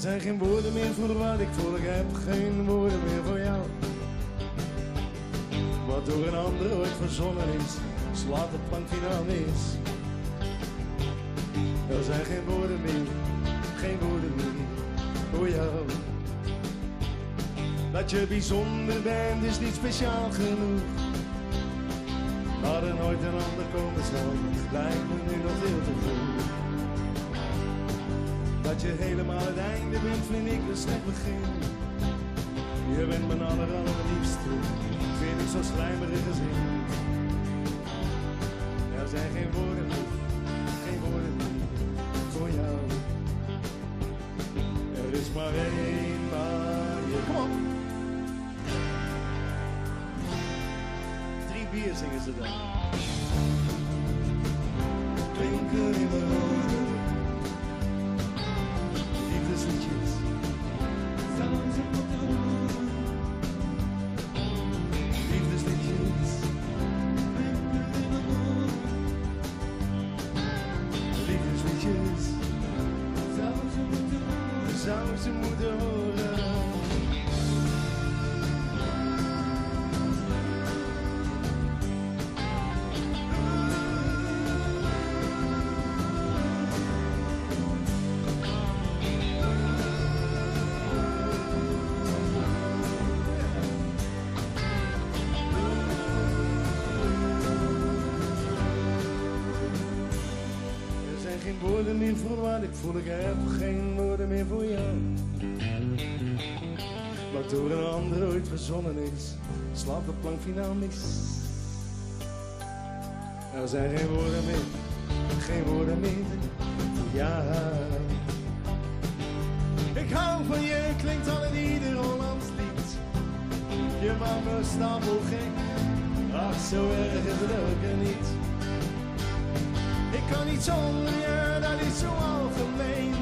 zijn geen woorden meer voor wat ik voel, ik heb geen woorden meer voor jou. Wat door een ander ooit verzonnen is, slaat de plank finaal mis. Er zijn geen woorden meer, geen woorden meer voor jou. Dat je bijzonder bent is niet speciaal genoeg. Maar er nooit een ander komen zal, lijkt me nu nog veel te vroeg. Dat je helemaal het einde bent, vind ik een slecht begin. Je bent mijn allerliefste, vind ik zo slijmerig gezin. Er zijn geen woorden meer, geen woorden meer voor jou. Er is maar één manier. Kom op! 3 bier zingen ze dan. Klinken in mijn oren, liefdesliedjes. Liefdesliedjes. Liefdesliedjes. Zou ze moeten horen. Geen woorden meer voor wat ik voel, ik heb geen woorden meer voor jou. Wat door een ander ooit verzonnen is, slaat de plank finaal mis. Er zijn geen woorden meer, geen woorden meer voor jou. Ik hou van je, klinkt al in ieder Hollands lied. Je maakt me stapel gek, ach zo erg is het ook niet. Ik kan niet zonder je, dat is zo algemeen.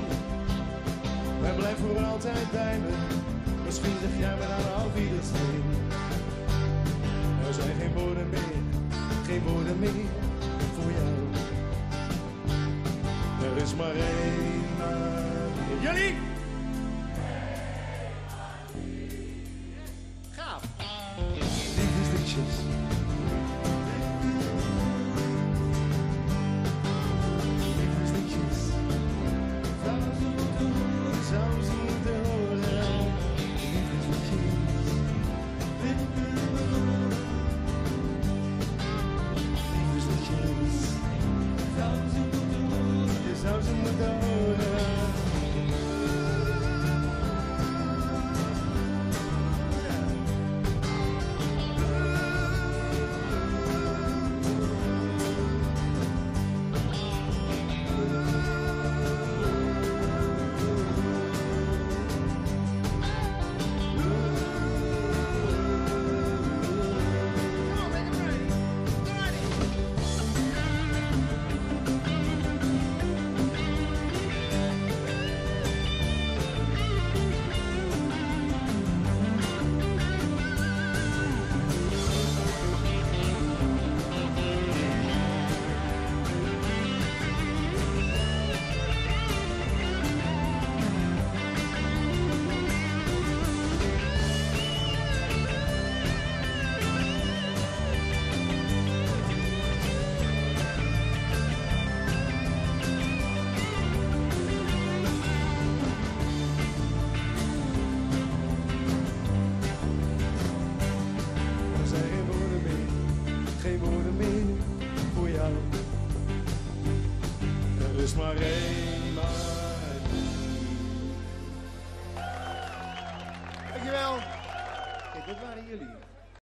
Maar blijf voor altijd bij me, misschien zeg jij me dan al wiedersteen. Er zijn geen woorden meer, geen woorden meer voor jou. Er is maar één manier. Jullie! Gaaf! Liefdesliedjes. Zou ze moeten horen. Geen woorden meer voor jou. Er is maar één manier. Dankjewel. Kijk, dat waren jullie.